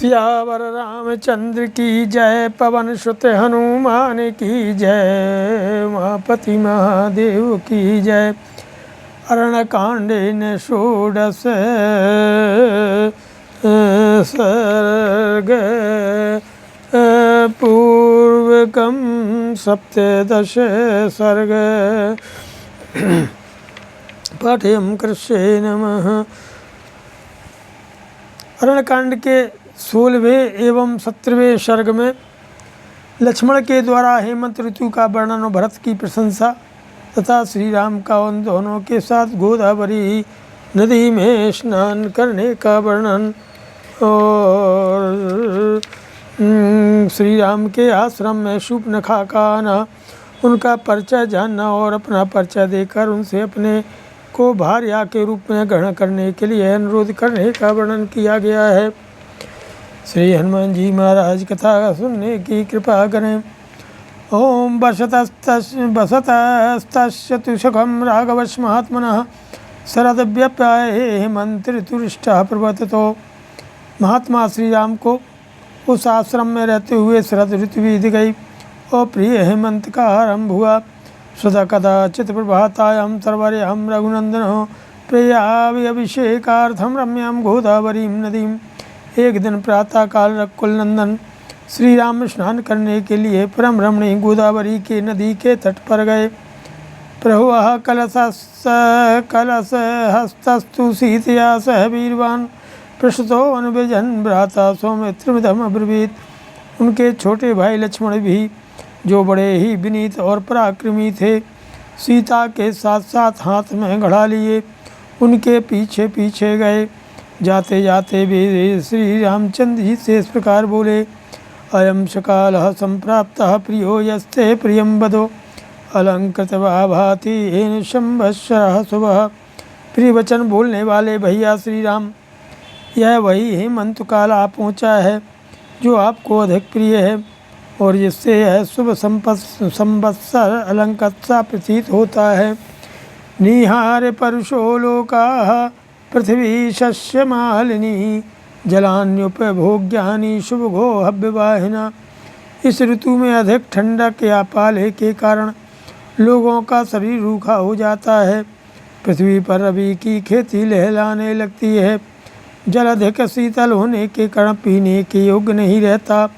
सियावर रामचंद्र की जय, पवन सुत हनुमान की जय, उमापति महादेव की जय। अरणकांडेन षोडश सर्ग पूर्वकं सप्तदश सर्ग। पाठयं कृष्णे नमः। अरणकांड के 16वें एवं 17वें सर्ग में लक्ष्मण के द्वारा हेमंत ऋतु का वर्णन और भरत की प्रशंसा तथा श्री राम का उन दोनों के साथ गोदावरी नदी में स्नान करने का वर्णन और श्री राम के आश्रम में शूर्पणखा का आना, उनका परिचय जानना और अपना परिचय देकर उनसे अपने को भार्या के रूप में ग्रहण करने के लिए अनुरोध करने का वर्णन किया गया है। श्री हनुमान जी महाराज कथा सुनने की कृपा करें। ओम बसतस्तु सुखम राघवश महात्मनः शरदव्यप्याय हेमंत ऋतुरिष्टः प्रवर्ततो। महात्मा श्री राम को उस आश्रम में रहते हुए शरद ऋतु बीत गई और प्रिय हेमंत का आरंभ हुआ। सदा कदाचित प्रभातायां सर्वर्यां रघुनंदन प्रियाभिषेकार्थं रम्यां गोदावरी नदीम। एक दिन प्रातः काल रघुकुल नंदन श्री राम स्नान करने के लिए परम रमणीय गोदावरी के नदी के तट पर गए। प्रहुः कलश हस्तस्तु सीतया सह वीरवान पृष्ठतो अनुविजन भ्राता सौमित्रमिदम् अब्रवीत। उनके छोटे भाई लक्ष्मण भी, जो बड़े ही विनीत और पराक्रमी थे, सीता के साथ साथ हाथ में घड़ा लिए उनके पीछे पीछे गए। जाते जाते वे श्री रामचंद्र जी से इस प्रकार बोले, अयम सकालः संप्राप्तः प्रियो यस्ते प्रियं वदो अलंकृतवा भाति येन संवत्सरः शुभः। प्रिय वचन बोलने वाले भैया श्री राम, यह वही हेमंत काल आ पहुँचा है जो आपको अधिक प्रिय है और जिससे यह शुभ संवत्सर अलंकृत सा प्रतीत होता है। निहार परुषो लोकाः पृथ्वी शस्य मालिनी जलान्युपभोग्यानि शुभगो हव्यवाहिना। इस ऋतु में अधिक ठंडक या पाले के कारण लोगों का शरीर रूखा हो जाता है। पृथ्वी पर रबी की खेती लहलाने लगती है। जल अधिक शीतल होने के कारण पीने के योग्य नहीं रहता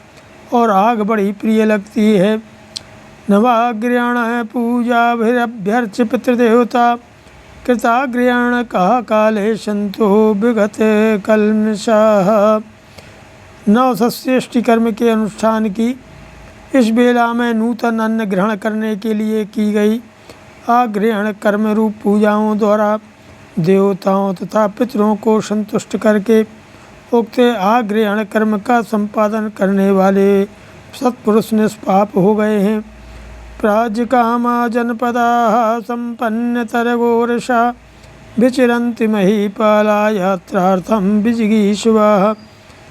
और आग बड़ी प्रिय लगती है। नवाग्रहण पूजाभिरभ्यर्च पितृदेवता कृताग्रहण कहा काले संतो विगत कल्मषाः। नवसृष्टि कर्म के अनुष्ठान की इस बेला में नूतन अन्न ग्रहण करने के लिए की गई आग्रहण कर्म रूप पूजाओं द्वारा देवताओं तथा पितरों को संतुष्ट करके उक्त आग्रहण कर्म का संपादन करने वाले सत्पुरुष निष्पाप हो गए हैं। प्राजकामा जनपदाः संपन्नतरगोरशा विचरन्ति महीपाला यात्रार्थं विजिगीषुवाः।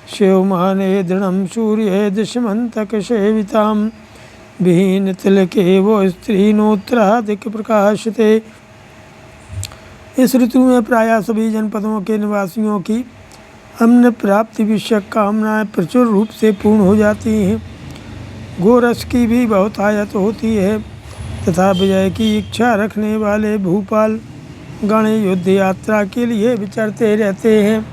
शिवमाने दृढं सूर्ये दशमन्तक सेवितां विहीन तिलके वो स्त्रीनोत्राधिक प्रकाशते। इस ऋतु में प्रायः सभी जनपदों के निवासियों की अन्न प्राप्ति विषयक कामनाएं प्रचुर रूप से पूर्ण हो जाती हैं। गोरस की भी बहुत आयत होती है तथा विजय की इच्छा रखने वाले भूपाल गण युद्ध यात्रा के लिए विचरते रहते हैं।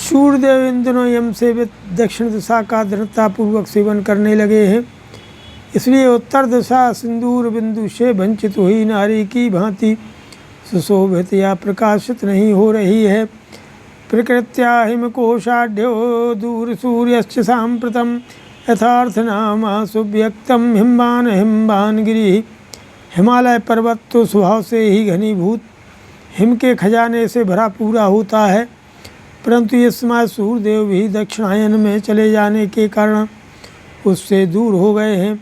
सूर्यदेव इन दिनों यम से दक्षिण दिशा का दृढ़तापूर्वक सेवन करने लगे हैं, इसलिए उत्तर दिशा सिंदूर बिंदु से वंचित हुई नारी की भांति सुशोभित या प्रकाशित नहीं हो रही है। प्रकृत्या हिमकोशाढ्यो दूर सूर्यश्च साम्प्रतम् यथार्थ नामासु व्यक्तम हिमवान हिमवान गिरि। हिमालय पर्वत तो स्वभाव से ही घनीभूत हिम के खजाने से भरा पूरा होता है, परंतु इस समय सूर्यदेव भी दक्षिणायन में चले जाने के कारण उससे दूर हो गए हैं।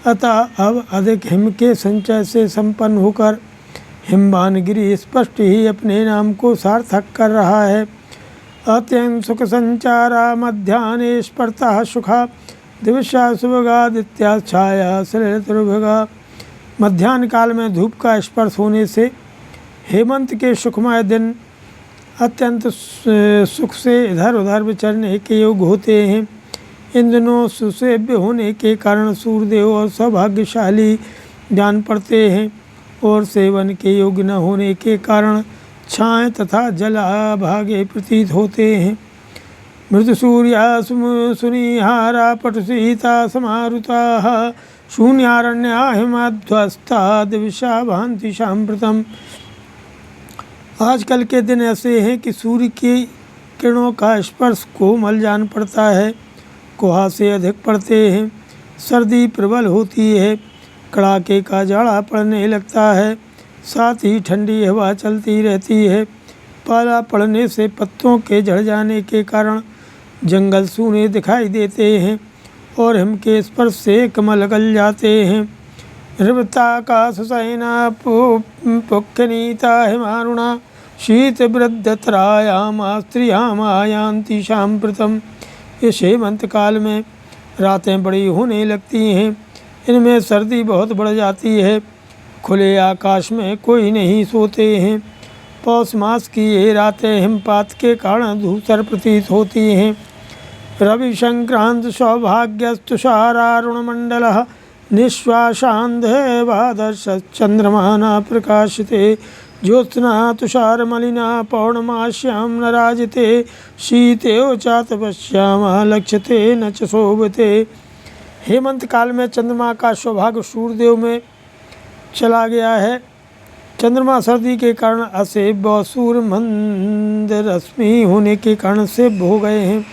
अतः अब अधिक हिम के संचय से संपन्न होकर हिमवान गिरि स्पष्ट ही अपने नाम को सार्थक कर रहा है। अत्यंत सुख संचारा मध्याह्ने स्पर्ता सुखा दिवसा सुभगादित्या छाया सलिलतरुभगा। मध्याह्न काल में धूप का स्पर्श होने से हेमंत के सुखमय दिन अत्यंत सुख से इधर उधर विचरने के योग होते हैं। इन दिनों सुसेव्य होने के कारण सूर्यदेव और सौभाग्यशाली जान पड़ते हैं और सेवन के योग्य न होने के कारण छाए तथा जल भागे प्रतीत होते हैं। मृत सूर्या सुनिहारा पटुसीता समारुता शून्यारण्या हिमाध्वस्ता दिविशा भांति सांप्रतम। आजकल के दिन ऐसे हैं कि सूर्य की किरणों का स्पर्श कोमल जान पड़ता है, कुहासे अधिक पड़ते हैं, सर्दी प्रबल होती है, कड़ाके का जाड़ा पड़ने लगता है, साथ ही ठंडी हवा चलती रहती है। पाला पड़ने से पत्तों के झड़ जाने के कारण जंगल सूने दिखाई देते हैं और हिम के स्पर्श से कमल गल जाते हैं। ऋवताकाश सैना पुख्यनीता हिमारुणा शीत वृद्धतरायाम स्त्रियाम आयांति सांप्रतम। इस हेमंत काल में रातें बड़ी होने लगती हैं, इनमें सर्दी बहुत बढ़ जाती है, खुले आकाश में कोई नहीं सोते हैं। पौष मास की ये रातें हिमपात के कारण धूसर प्रतीत होती हैं। रवि संक्रांत सौभाग्यस्तुषारारुणमंडलः निःश्वासान्धेवादर्श चंद्रमाना प्रकाशिते ज्योत्स्ना तुषारमलिना पौर्णमास्यां न राजते शीतेव च तपस्यामा लक्ष्यते न च शोभते। हेमंत काल में चंद्रमा का सौभाग्य सूर्यदेव में चला गया है। चंद्रमा सर्दी के कारण असेब व सूर्य मंद रश्मि होने के कारण सेब हो गए हैं।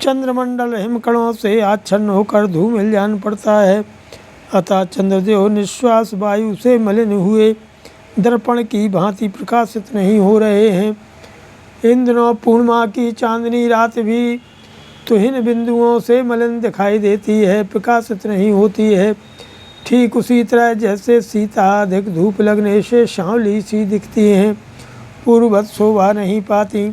चंद्रमंडल हिमकणों से आच्छन्न होकर धूमिल जान पड़ता है, अतः चंद्रदेव निश्वास वायु से मलिन हुए दर्पण की भांति प्रकाशित नहीं हो रहे हैं। इन दिनों पूर्णिमा की चांदनी रात भी तुहिन बिंदुओं से मलिन दिखाई देती है, प्रकाशित नहीं होती है। ठीक उसी तरह जैसे सीता अधिक धूप लगने से सांवली सी दिखती हैं, पूर्ववत शोभा नहीं पाती।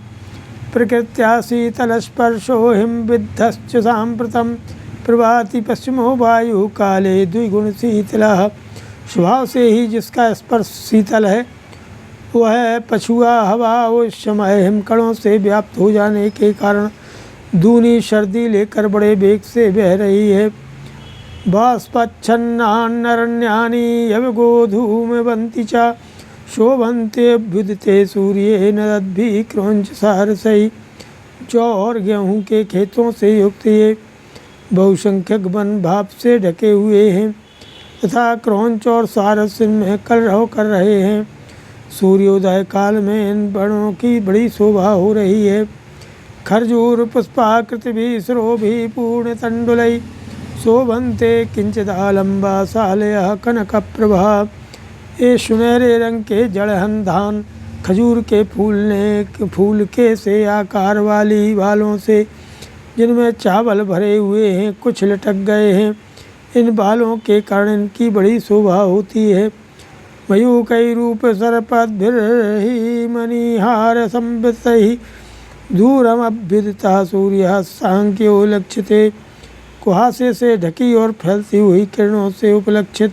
प्रकृत्या शीतल स्पर्शो हिमविद्धश्च सांप्रतम प्रभाति पश्चिमो वायु काले द्विगुण शीतलः। स्वभाव से ही जिसका स्पर्श शीतल है वह पछुआ हवा उस समय हिमकणों से व्याप्त हो जाने के कारण दूनी सर्दी लेकर बड़े वेग से बह रही है। बाष्पच्छन्नान्नरण्यानि यवगोधूमवन्ति च शोभन्तेऽभ्युदिते सूर्ये नदद्भिः क्रौंच सारसैः। जौ और गेहूँ के खेतों से युक्त ये बहुसंख्यक वन भाप से ढके हुए हैं तथा क्रौंच और सारस में कलरव कर रहे हैं। सूर्योदय काल में इन वनों की बड़ी शोभा हो रही है। खरजूर पुष्पाकृतिभिः शिरोभिः पूर्णतण्डुलैः शोभन्ते किंचिदालंबा सालयः कनकप्रभा। ये सुनहरे रंग के जड़हन धान खजूर के फूल के से आकार वाली बालों से जिनमें चावल भरे हुए हैं कुछ लटक गए हैं। इन बालों के कारण इनकी बड़ी शोभा होती है। मयूकैरूप सर्पद्भिर्हि मणिहार संवृतैः दूरमभ्युदितः सूर्यः सांख्यो लक्ष्यते। कुहासे से ढकी और फैलती हुई किरणों से उपलक्षित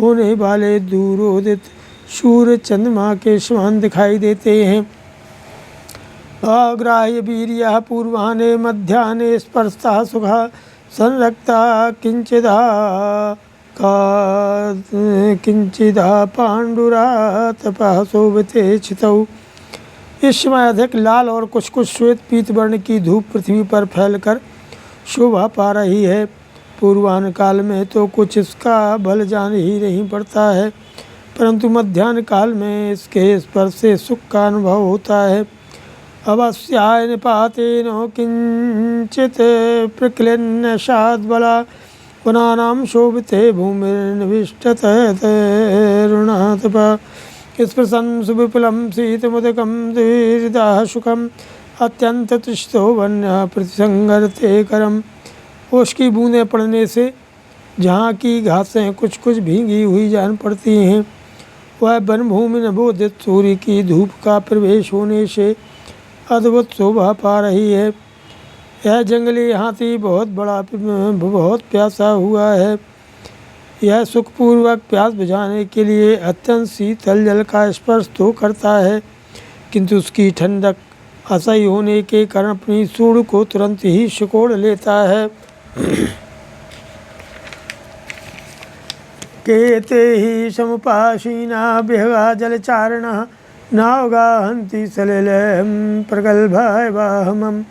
होने वाले दूरोदित सूर्य चंद्रमा के समान दिखाई देते हैं। अग्राह्य वीर्यः पूर्वाह्ने मध्याह्ने स्पर्शतः सुखः संरक्ता किंचिदा पांडुरा तपः शोभते छितौ। इस समय अधिक लाल और कुछ कुछ श्वेत पीत वर्ण की धूप पृथ्वी पर फैलकर शोभा पा रही है। पूर्वाह्न काल में तो कुछ इसका बल जान ही नहीं पड़ता है, परंतु मध्याह्न काल में इसके स्पर्श से सुख का अनुभव होता है। अवस्याय निपातेन किंचित प्रक्लिन्नशाद्बला वनानां शोभिते भूमिर्निविष्टतरुणातपा। स्पृशन् सुविपुलं शीतमुदकं द्विहृदः सुखम् अत्यंत तुष्टो वन्य प्रतिसंगरते करम। ओश की बूंदें पड़ने से जहाँ की घासें कुछ कुछ भीगी हुई जान पड़ती हैं, वह वनभूमि नवोदित सूर्य की धूप का प्रवेश होने से अद्भुत शोभा पा रही है। यह जंगली हाथी बहुत प्यासा हुआ है। यह सुखपूर्वक प्यास बुझाने के लिए अत्यंत शीतल जल का स्पर्श तो करता है, किंतु उसकी ठंडक असह्य होने के कारण अपनी सूढ़ को तुरंत ही सिकोड़ लेता है। केते ही समुपासीना विहगा जलचारणः नावगाहन्ति सलिलं प्रगल्भावाहमम्।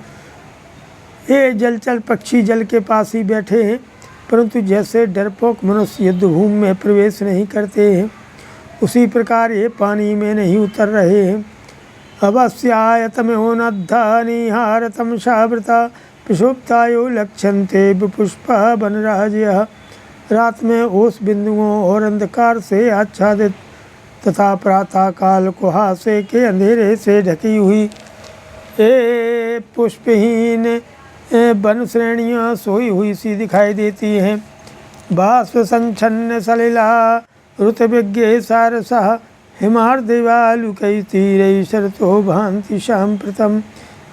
ये जलचर पक्षी जल के पास ही बैठे हैं, परंतु जैसे डरपोक मनुष्य युद्धभूमि में प्रवेश नहीं करते हैं, उसी प्रकार ये पानी में नहीं उतर रहे हैं। अवस्यायतमोनद्धानिहारतं शावृता प्रशुप्तायो लक्ष्यन्ते विपुष्पा वनराजयः। रात में ओस बिंदुओं और अंधकार से आच्छादित तथा प्रातःकाल कुहासे के अंधेरे से ढकी हुई ये पुष्पहीन वन श्रेणियाँ सोई हुई सी दिखाई देती हैं। बाष्प संच्छन्न सलिला ऋतविज्ञ सारसः हिमार्दिवालुकै तीरै शरतो भांति सांप्रतम।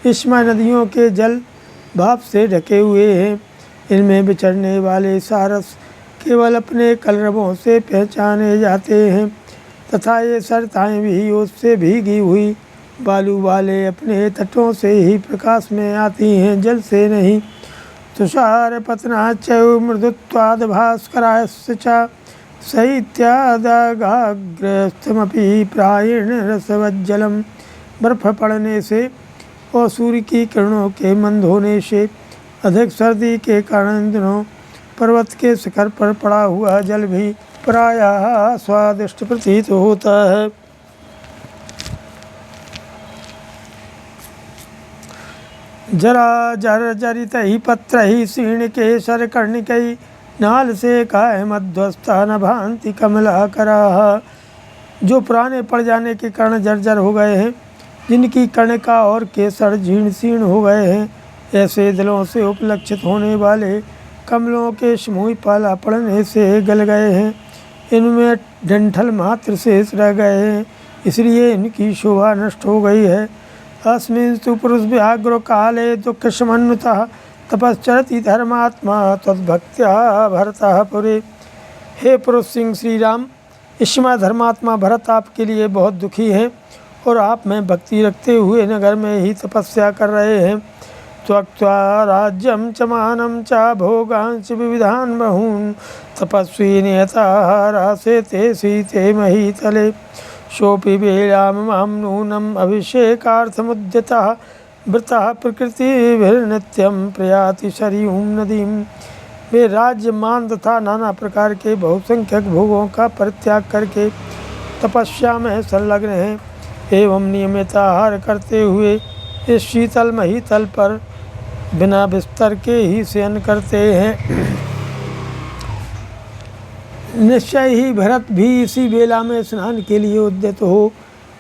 इसमें नदियों के जल भाप से ढके हुए हैं। इनमें विचरने वाले सारस केवल अपने कलरवों से पहचाने जाते हैं तथा ये सरताएँ भी उससे भीगी हुई बालू वाले अपने तटों से ही प्रकाश में आती हैं, जल से नहीं। तुषार पतनाच्चैव मृदुत्वाद भास्करास्य च शैत्यादागाग्रस्थमपि प्रायेण रसवज्जलम। बर्फ पड़ने से और सूर्य की किरणों के मंद होने से अधिक सर्दी के कारण दिनों पर्वत के शिखर पर पड़ा हुआ जल भी प्रायः स्वादिष्ट प्रतीत होता है। जरा जर जरित ही पत्र ही सीर्ण के सर कर्णिकई नाल से काय मध्वस्था न भांति कमला करा। जो पुराने पड़ जाने के कारण जर्जर हो गए हैं, जिनकी कर्णिका और केसर जीर्ण शीर्ण हो गए हैं, ऐसे दिलों से उपलक्षित होने वाले कमलों के समूह पाला पड़ने से गल गए हैं। इनमें डंठल मात्र शेष रह गए हैं, इसलिए इनकी शोभा नष्ट हो गई है। अस्मिंस्तु पुरुष व्याघ्रो काले दुःख समन्वितः तपश्चरति धर्मात्मा तद्भक्त्या भरतः पुरे। हे पुरुष सिंह श्री राम, इस समय धर्मात्मा भरत आपके लिए बहुत दुखी है और आप में भक्ति रखते हुए नगर में ही तपस्या कर रहे हैं। त्वक्त्वा राज्यं च मानं च भोगांश्च विविधान् बहून् तपस्वी नियताहारासे ते सीते महीतले। सोऽपि वेलामां नूनम् अभिषेकार्थमुद्यतः वृतः प्रकृतिभिर्नित्यं प्रयाति सरयूं नदीं। वे राज्य मान तथा नाना प्रकार के बहुसंख्यक भोगों का परित्याग करके तपस्या में संलग्न हैं एवं नियमित आहार करते हुए इस शीतल महीतल पर बिना बिस्तर के ही शयन करते हैं। निश्चय ही भरत भी इसी बेला में स्नान के लिए उद्यत हो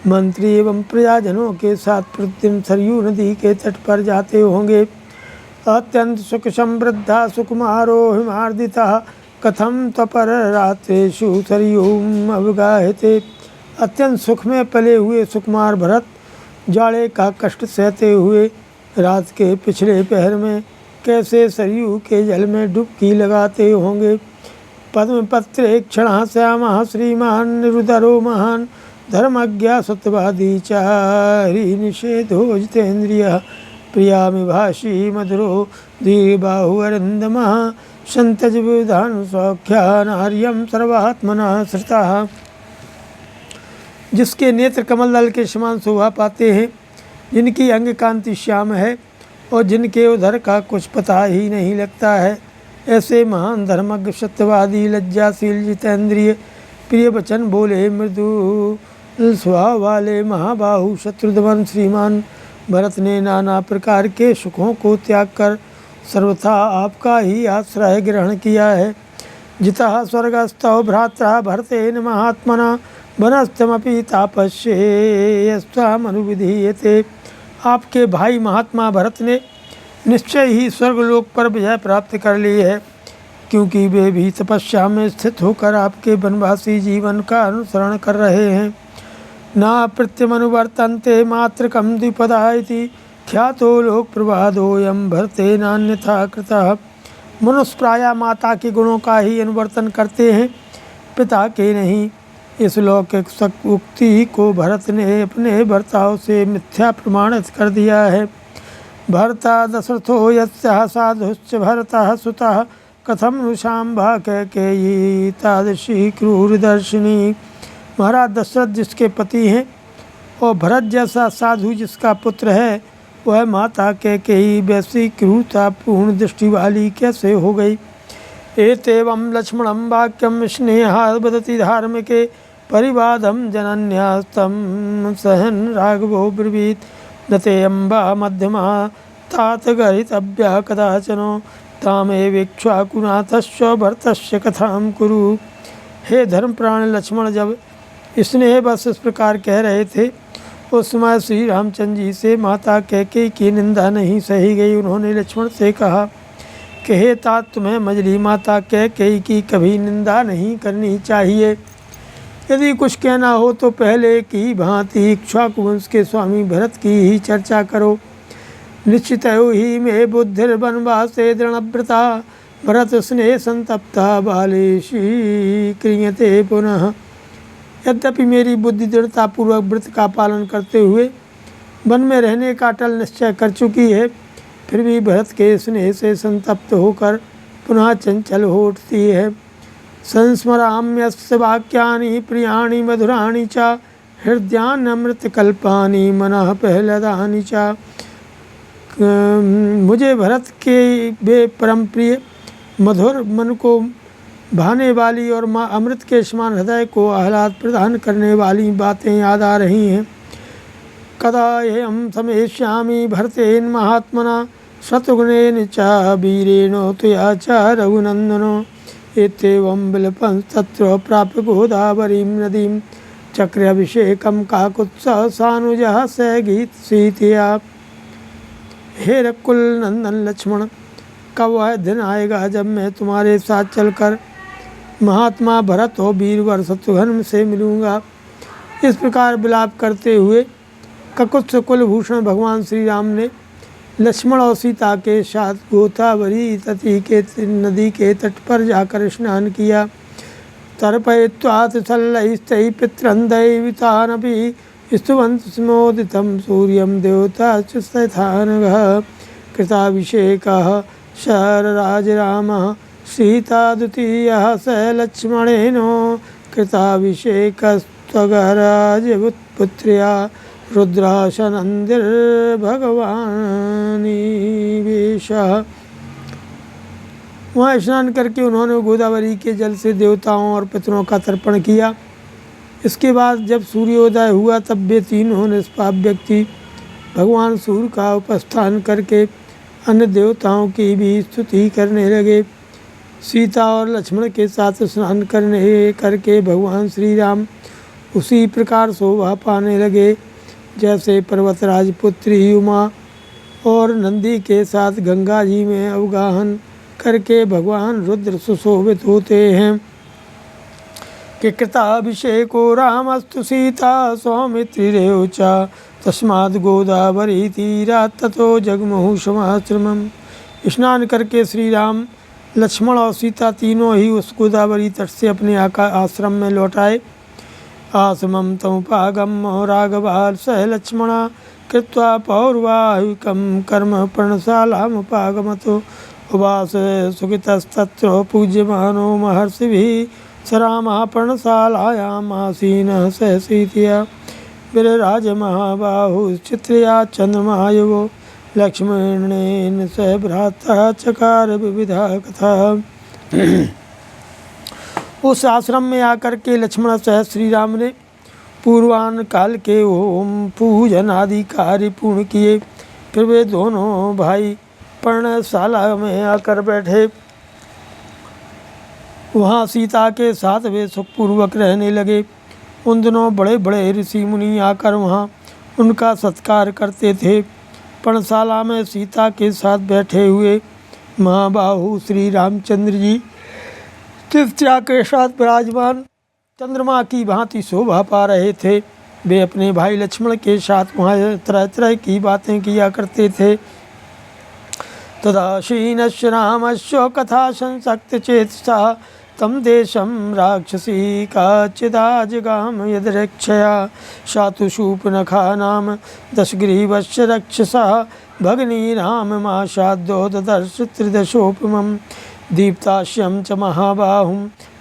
मंत्री एवं प्रजाजनों के साथ प्रतिदिन सरयू नदी के तट पर जाते होंगे। अत्यंत सुख समृद्धा सुकुमारो हिमार्दितः कथम तपर रात्रेषु सरयूम अवगाहते। अत्यंत सुख में पले हुए सुकुमार भरत जाड़े का कष्ट सहते हुए रात के पिछले पहर में कैसे सरयू के जल में डुबकी लगाते होंगे। पद्मपत्रे क्षण श्यामः श्रीमान निरुदरो महान धर्मज्ञा सत्यवादी चारी निषेधो जितेन्द्रियः प्रियामि भाषी मधुरो दीर्घबाहु अरिन्दमः संतज विधान सौख्यानार्यम सर्वात्मना श्रितः। जिसके नेत्र कमल दल के समान शोभा पाते हैं, जिनकी अंग कांति श्याम है और जिनके उधर का कुछ पता ही नहीं लगता है, ऐसे महान धर्मज्ञ सत्यवादी लज्जाशील जितेंद्रिय प्रिय वचन बोले मृदु स्वभाव वाले महाबाहु शत्रुध्वन श्रीमान भरत ने नाना प्रकार के सुखों को त्याग कर सर्वथा आपका ही आश्रय ग्रहण किया है। जितः स्वर्गस्थौ भ्रात्रा भरतेन महात्मना वनस्थमपि तापस्येयस्त्वामनुविधीयते। आपके भाई महात्मा भरत ने निश्चय ही स्वर्गलोक पर विजय प्राप्त कर ली है, क्योंकि वे भी तपस्या में स्थित होकर आपके वनवासी जीवन का अनुसरण कर रहे हैं। ना प्रत्यमनुवर्तन्ते मात्रकं द्विपदा इति ख्यातो लोक प्रवादोयम भरते नान्यथा कृतः। मनुष्य प्रायः माता के गुणों का ही अनुवर्तन करते हैं, पिता के नहीं। इस लौकिक उक्ति को भरत ने अपने बर्ताव से मिथ्या प्रमाणित कर दिया है। भर्ता दशरथो यस्याः साधुश्च भरतः सुतः कथम नुशाम्भा कैकेयी तादृशी क्रूरदर्शिनी। महाराज दशरथ जिसके पति हैं और भरत जैसा साधु जिसका पुत्र है, वह माता कैकेयी वैसी क्रूरतापूर्ण दृष्टि वाली कैसे हो गई। एतेवं लक्ष्मणं वाक्यं स्नेहाद् वदति धार्मिके परिवादं जनन्यास्तं सहन राघवो ब्रवीत्। दते अम्बा मध्यमा तात गरितव्या कदाचनो तामेवेक्ष्वाकुनाथस्य भरतस्य कथां कुरु। हे धर्मप्राण लक्ष्मण जब स्नेह बस इस प्रकार कह रहे थे, उस समय श्री रामचंद्र जी से माता कैकेयी की निंदा नहीं सही गई। उन्होंने लक्ष्मण से कहा कि हे तात, तुम्हें मझली माता कैकेयी की कभी निंदा नहीं करनी चाहिए। यदि कुछ कहना हो तो पहले की भांति इक्ष्वाकु वंश के स्वामी भरत की ही चर्चा करो। निश्चित ही मे बुद्धिर्वनवासे दृढ़व्रता भरत स्नेह संतप्ता बालेशी क्रियते पुनः। यद्यपि मेरी बुद्धि दृढ़तापूर्वक व्रत का पालन करते हुए वन में रहने का अटल निश्चय कर चुकी है, फिर भी भरत के स्नेह से संतप्त होकर पुनः चंचल हो उठती है। संस्मराम्यस्य वाक्यानि प्रियाणि मधुराणि च हृदयान्नमृतकल्पानि मनः प्रह्लादानि च। मुझे भरत के वे परम प्रिय मधुर मन को भाने वाली और माँ अमृत के समान हृदय को आह्लाद प्रदान करने वाली बातें याद आ रही हैं। कदा एहं समेष्यामि भरतेन महात्मना शत्रुघ्नेन च वीरेण त्वया च रघुनन्दनो। एतेवं विलपन् तत्र प्राप्य गोदावरीं नदीं चक्राभिषेकं काकुत्सः सानुजः स गीतसीतया। हे रकुल नंदन लक्ष्मण, कब वह दिन आएगा जब मैं तुम्हारे साथ चलकर महात्मा भरत और वीरवर शत्रुघ्न से मिलूँगा। इस प्रकार विलाप करते हुए ककुत्स कुलभूषण भगवान श्री राम ने लक्ष्मण और सीता के साथ गोदावरी नदी के तट पर जाकर स्नान किया। तर्पयित्वा सल्लैस्तैः पितरं दैवतानपि स्तुवन्ति स्मोदितं सूर्यं देवताश्चैथानघः। कृताभिषेकः शरराजरामः सीता द्वितीयः स लक्ष्मणेन कृताभिषेकस्त्वगराजपुत्र्या रुद्राशनन्दिर्भगवानिवेशः। वहाँ स्नान करके उन्होंने गोदावरी के जल से देवताओं और पितरों का तर्पण किया। इसके बाद जब सूर्योदय हुआ तब वे तीनों निष्पाप व्यक्ति भगवान सूर्य का उपस्थान करके अन्य देवताओं की भी स्तुति करने लगे। सीता और लक्ष्मण के साथ स्नान करके भगवान श्री राम उसी प्रकार शोभा पाने लगे जैसे पर्वतराज पुत्री उमा और नंदी के साथ गंगा जी में अवगाहन करके भगवान रुद्र सुशोभित होते हैं। कि कृताभिषेको रामस्तु सीता सौमित्रिरेव च तस्माद् गोदावरी तीरात् ततो जगमुः समाश्रमम्। स्नान करके श्री राम लक्ष्मण और सीता तीनों ही उस गोदावरी तट से अपने आश्रम में लौट आए। आश्रमं तमुपागम्य राघवाः सह लक्ष्मणा कृत्वा पौर्वाहिकं कर्म पर्णशालामुपागमतो। उवास सुखितस्तत्र पूज्यमानो महर्षिभिः स रामः पर्णशालायाम् आसीनः स सीतया। विरराजमहाबाहुश्चित्रया चन्द्रमायुवो लक्ष्मणेन स भ्राता चकार विविधा कथा। उस आश्रम में आकर के लक्ष्मण सह श्री राम ने पूर्वान काल के होम पूजन आदि कार्य पूर्ण किए। फिर वे दोनों भाई पर्णशाला में आकर बैठे। वहाँ सीता के साथ वे सुखपूर्वक रहने लगे। उन दिनों बड़े बड़े ऋषि मुनि आकर वहाँ उनका सत्कार करते थे। पर्णशाला में सीता के साथ बैठे हुए महाबाहु श्री रामचंद्र जी चित्रया के साथ विराजमान चंद्रमा की भांति शोभा पा रहे थे। वे अपने भाई लक्ष्मण के साथ वहाँ तरह तरह की बातें किया करते थे। तदा शीनस्य रामस्य कथा संसक्त चेतसा तम देशं राक्षसी काचिदाजगाम यदरक्षया शातु शूर्पणखा नाम दशग्रीवस्य रक्षसा भगिनीनाममाशाद्यो ददर्श त्रिदशोपमं दीप्तास्यं च महाबाहुं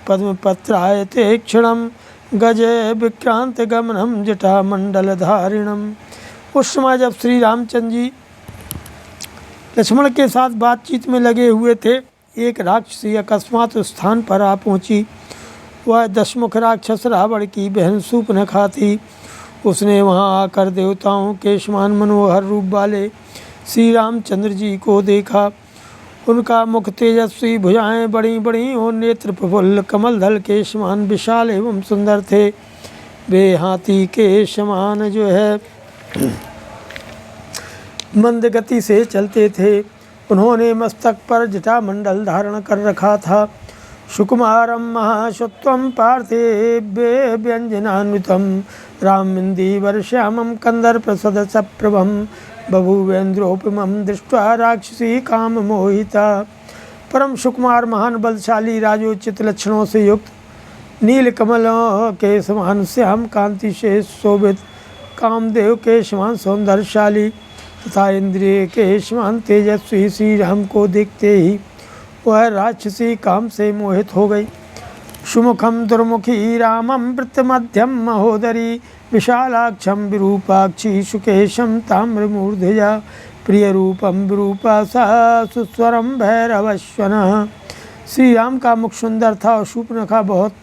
पद्मपत्रायते क्षणं गजे विक्रांत गमनम जटामंडलधारिणम। उस समय जब श्री रामचंद्र जी लक्ष्मण के साथ बातचीत में लगे हुए थे, एक राक्षसी अकस्मात उस स्थान पर आ पहुंची। वह दशमुख राक्षस रावण की बहन शूर्पणखा थी। उसने वहां आकर देवताओं के समान मनोहर रूप वाले श्री रामचंद्र जी को देखा। उनका मुख तेजस्वी, भुजाएं बड़ी बड़ी और नेत्र प्रफुल्ल कमलदल के समान विशाल एवं सुंदर थे। वे हाथी के समान जो है मंद गति से चलते थे। उन्होंने मस्तक पर जटामंडल धारण कर रखा था। सुकुमारम महासत्वम पार्थिव्य व्यंजनान्वितम रामिंदीवर श्यामम कंदर्पसदसप्रभम बभूवेन्द्रोपमं दृष्ट्वा राक्षसी काम मोहिता। परम सुकुमार, महान बलशाली, राजोचित लक्षणों से युक्त, नील कमलों के समान श्याम कांति से शोभित, कामदेव के समान सौंदर्यशाली तथा इंद्रिय के समान तेजस्वी श्री राम को देखते ही वह राक्षसी काम से मोहित हो गई। सुमुखम दुर्मुखी रामम वृत्तमध्यम महोदरी विशालाक्षम विरूपाक्षी सुकेशम ताम्रमूर्धया प्रियरूपम विरूपा सा सुस्वरम भैरवश्वन। श्री राम का मुख सुंदर था और शूर्पणखा बहुत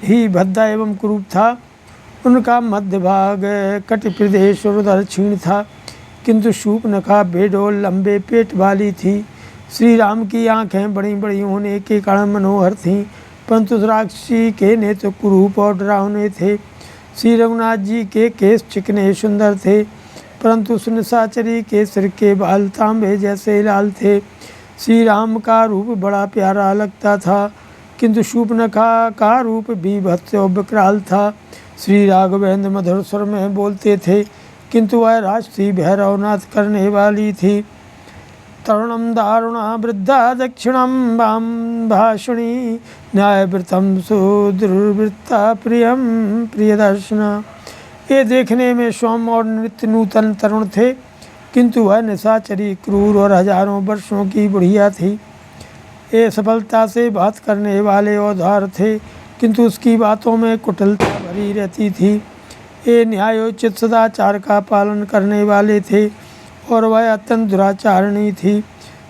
ही भद्दा एवं कुरूप था। उनका मध्य भाग कटि प्रदेश और उधर क्षीण था, किंतु शूर्पणखा बेडोल लंबे पेट वाली थी। श्री राम की आंखें बड़ी बड़ी होने के कारण मनोहर थीं, परंतु राक्षसी के नेत्र कुरूप और डरावने थे। श्री रघुनाथ जी के केस चिकने सुंदर थे, परंतु निशाचरी के सिर के बाल तांबे जैसे लाल थे। श्री राम का रूप बड़ा प्यारा लगता था, किंतु शूर्पणखा का रूप भी भत्स और विकराल था। श्री राघवेंद्र मधुर स्वर में बोलते थे, किंतु वह राक्षसी भैरवनाथ करने वाली थी। तरुणम दारुणा वृद्धा दक्षिणम वाम भाषणी न्यायवृतम सुदुर्वृत्ता प्रियम प्रियदर्शना। ये देखने में सौम्य और नित्य नूतन तरुण थे, किंतु वह निशाचरी, क्रूर और हजारों वर्षों की बुढ़िया थी। ये सफलता से बात करने वाले औदार थे, किंतु उसकी बातों में कुटिलता भरी रहती थी। ये न्यायोचित सदाचार का पालन करने वाले थे और वह अत्यंत दुराचारणी थी।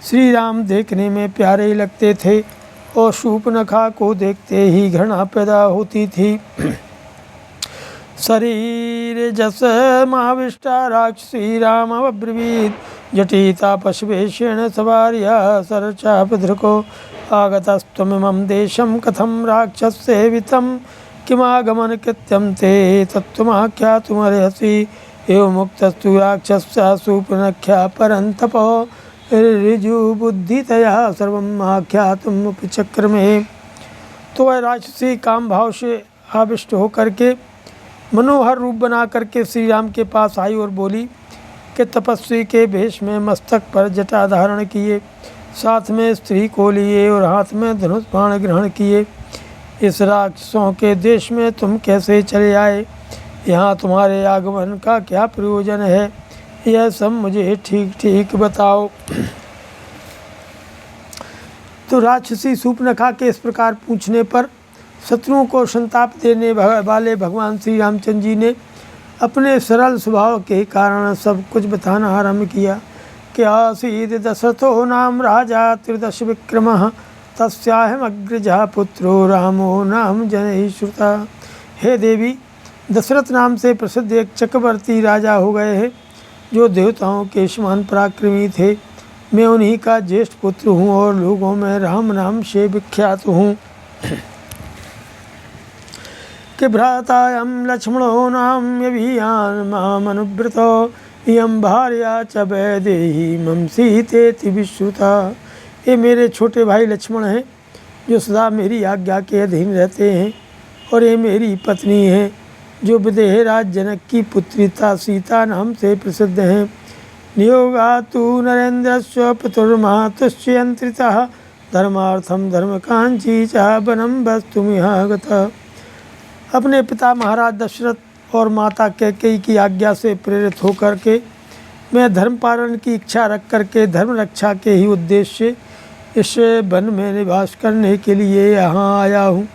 श्री राम देखने में प्यारे लगते थे और शूर्पणखा को देखते ही घृणा पैदा होती थी। शरीर जस महाविष्टा राक्षसी राम अब्रवीत जटिता पशुवेशेण सवार्या सरचापधृको आगतस्त्वमिमं देशं कथं राक्षसेवितं किमागमन कृत्यं ते तत्त्वमाख्यातुमर्हसि एवं मुक्तस्तु राक्षसा शूर्पणख्या परन्तपो ऋजु बुद्धितया सर्वम् आख्यातुमपि चक्रमे। तो वह राक्षसी काम भाव से आविष्ट होकर के मनोहर रूप बना करके श्री राम के पास आई और बोली कि तपस्वी के वेश में मस्तक पर जटा धारण किए, साथ में स्त्री को लिए और हाथ में धनुष बाण ग्रहण किए, इस राक्षसों के देश में तुम कैसे चले आए? यहाँ तुम्हारे आगमन का क्या प्रयोजन है? यह सब मुझे ठीक ठीक बताओ। तो राक्षसी शूर्पणखा के इस प्रकार पूछने पर शत्रुओं को संताप देने वाले भगवान श्री रामचंद्र जी ने अपने सरल स्वभाव के कारण सब कुछ बताना आरंभ किया कि आसीद दशरथो नाम राजा त्रिदश विक्रमः तस्याहमग्रजा पुत्रो रामो नाम जनैः श्रुता। हे देवी, दशरथ नाम से प्रसिद्ध एक चक्रवर्ती राजा हो गए हैं जो देवताओं के समान पराक्रमी थे। मैं उन्हीं का ज्येष्ठ पुत्र हूँ और लोगों में राम नाम से विख्यात हूँ। कि भ्रातायं लक्ष्मणो नाम यभियान मामनुव्रतो इयं भार्या च वैदेही मम सीतेति विश्रुता। ये मेरे छोटे भाई लक्ष्मण हैं जो सदा मेरी आज्ञा के अधीन रहते हैं, और ये मेरी पत्नी है जो विदेहराज जनक की पुत्रिता सीता नाम से प्रसिद्ध हैं। नियोगा तो नरेन्द्रस्य पितुर्मातुश्च यंत्रितः धर्मार्थम धर्मकांची च वनं वस्तुमिहागतः। अपने पिता महाराज दशरथ और माता कैकेयी की आज्ञा से प्रेरित होकर के मैं धर्म पालन की इच्छा रख करके धर्म रक्षा के ही उद्देश्य से इस वन में निवास करने के लिए यहाँ आया हूँ।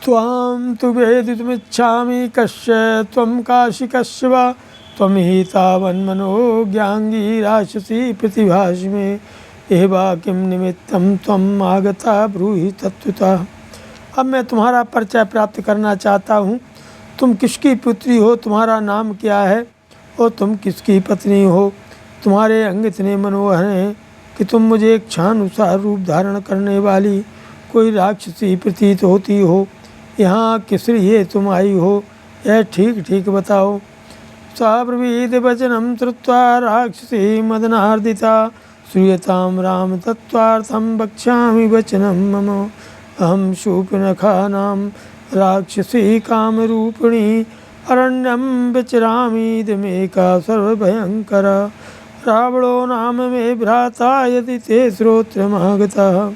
त्वां तु वेदितुमिच्छामि कस्य त्वं काशिकस्य वा त्वं हि तावन्मनो ज्ञांगी राक्षसी प्रतिभाषि मे एवा किं निमित्तं त्वम् आगता ब्रूहि तत्त्वतः। अब मैं तुम्हारा परिचय प्राप्त करना चाहता हूँ। तुम किसकी पुत्री हो, तुम्हारा नाम क्या है और तुम किसकी पत्नी हो? तुम्हारे अंग इतने मनोहर हैं कि तुम मुझे इच्छानुसार रूप धारण करने वाली कोई राक्षसी प्रतीत होती हो। यहाँ किस लिए तुम आई हो, यह ठीक ठीक बताओ। सा ब्रवीद वचनम श्रुत्वा राक्षसी मदनार्दिता श्रूयतां राम तत्त्वार्थं वक्ष्यामि वचनं मम। अहं शूर्पणखानां राक्षसी कामरूपिणी अरण्यं विचरामीदमेका सर्वभयंकरा। रावणो नाम में भ्राता यदि ते श्रोत्रमागतः।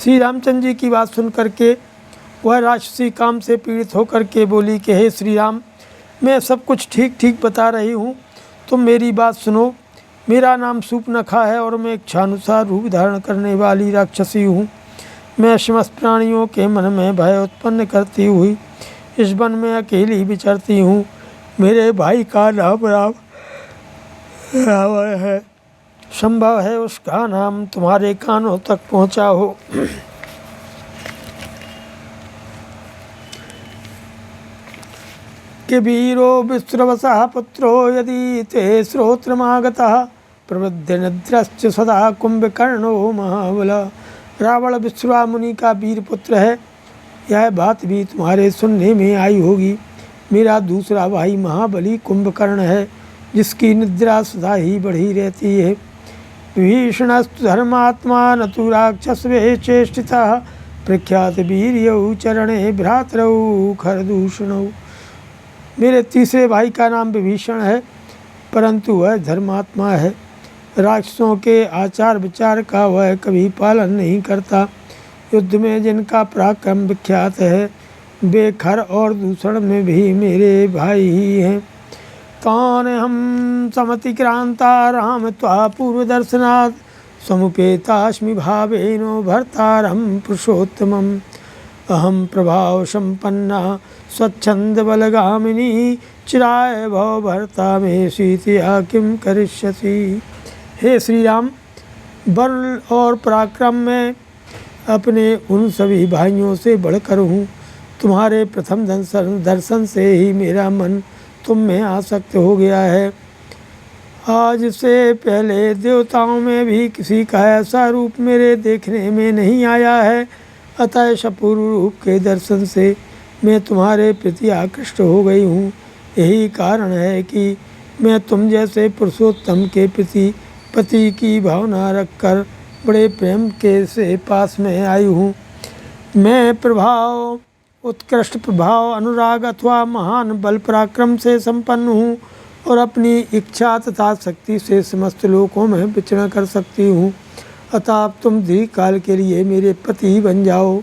श्री रामचंद्र जी की बात सुन करके वह राक्षसी काम से पीड़ित होकर के बोली कि हे श्री राम, मैं सब कुछ ठीक ठीक बता रही हूँ, तुम मेरी बात सुनो। मेरा नाम शूर्पणखा है और मैं इच्छानुसार रूप धारण करने वाली राक्षसी हूँ। मैं समस्त प्राणियों के मन में भय उत्पन्न करती हुई इस वन में अकेली विचरती हूँ। मेरे भाई का नाम रावण है। संभव है उसका नाम तुम्हारे कानों तक पहुँचा हो। कि वीरो विश्रवसः पुत्रो यदि ते श्रोत्रमागतः प्रवृद्ध निद्रश्च सदा कुंभकर्णो महाबला। रावण विश्रवा मुनि का वीर पुत्र है, यह बात भी तुम्हारे सुनने में आई होगी। मेरा दूसरा भाई महाबली कुंभकर्ण है, जिसकी निद्रा सदा ही बढ़ी रहती है। भीषणस्तु धर्मात्मा न तु राक्षसवे चेष्टितः प्रख्यात वीर्यौ चरणे भ्रातरौ खरदूषणौ। मेरे तीसरे भाई का नाम विभीषण है, परंतु वह धर्मात्मा है। राक्षसों के आचार विचार का वह कभी पालन नहीं करता। युद्ध में जिनका पराक्रम विख्यात है, वे खर और दूषण में भी मेरे भाई ही हैं। तान हम समतिक्रांता राम त्वा पूर्व दर्शनात् समुपेतास्मि भावेनो भर्तारं पुरुषोत्तमम्। अहम प्रभाव संपन्ना स्वच्छंद बलगामिनी चिराय भव भर्ता में सीतिया किम करिष्यसि। हे श्री राम, बल और पराक्रम में अपने उन सभी भाइयों से बढ़कर हूँ। तुम्हारे प्रथम दर्शन से ही मेरा मन तुम में आसक्त हो गया है। आज से पहले देवताओं में भी किसी का ऐसा रूप मेरे देखने में नहीं आया है। अतः इस अपूर्व रूप के दर्शन से मैं तुम्हारे प्रति आकृष्ट हो गई हूँ। यही कारण है कि मैं तुम जैसे पुरुषोत्तम के प्रति पति की भावना रखकर बड़े प्रेम के से पास में आई हूँ। मैं प्रभाव, उत्कृष्ट प्रभाव, अनुराग अथवा महान बल पराक्रम से संपन्न हूँ और अपनी इच्छा तथा शक्ति से समस्त लोकों में विचरण कर सकती हूँ। अतः तुम दीर्घ काल के लिए मेरे पति बन जाओ।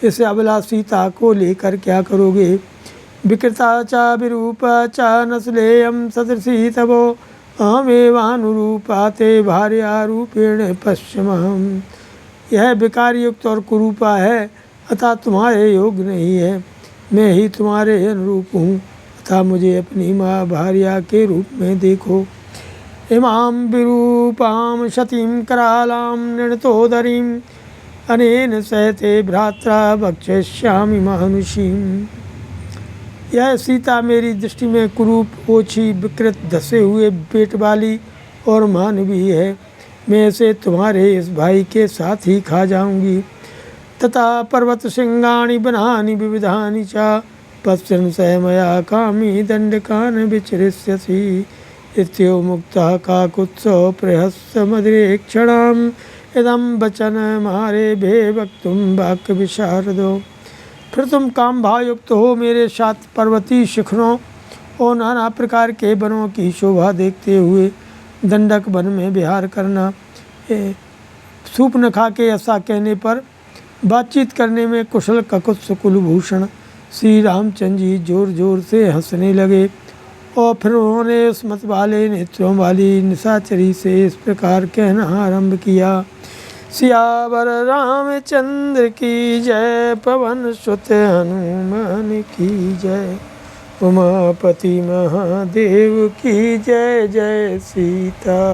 इस अबला सीता को लेकर क्या करोगे? विकृता च विरूपा च नस्लेयम सदृशी तवो अहमेवानुरूपा ते भार्या रूपेण पश्चिमहम। यह विकार युक्त और कुरूपा है, अतः तुम्हारे योग्य नहीं है। मैं ही तुम्हारे अनुरूप हूँ, अतः मुझे अपनी माँ भार्या के रूप में देखो। इमां विरूपां शतीं करालां निर्णतोदरीं अनेन सहते भ्रात्रा भक्षयिष्यामि मानुषीम्। यह सीता मेरी दृष्टि में कुरूप, ओछी, विकृत, धसे हुए पेट वाली और मानवी है। मैं इसे तुम्हारे इस भाई के साथ ही खा जाऊंगी। तथा पर्वत सिंगानि वनानि विविधानि च पश्यन् स मया कामी दंडकान् विचरिष्यसि। इत्यो मुक्तः काकुत्सो प्रहस्य मदिरेक्षणाम् इदं वचन मारे भे वक्तुं वाक्य विशारदो। फिर तुम काम भाव युक्त हो मेरे साथ पर्वतीय शिखरों और नाना प्रकार के वनों की शोभा देखते हुए दंडक वन में विहार करना। सूप न खा के ऐसा कहने पर बातचीत करने में कुशल ककुत्स कुलभूषण श्री रामचंद्र जी जोर जोर से हंसने लगे और फिर उन्होंने उस मत वाले नेत्रों वाली निशाचरी से इस प्रकार कहना आरंभ किया। सियावर रामचंद्र की जय, पवन सुत हनुमान की जय, उमापति महादेव की जय। जय सीता।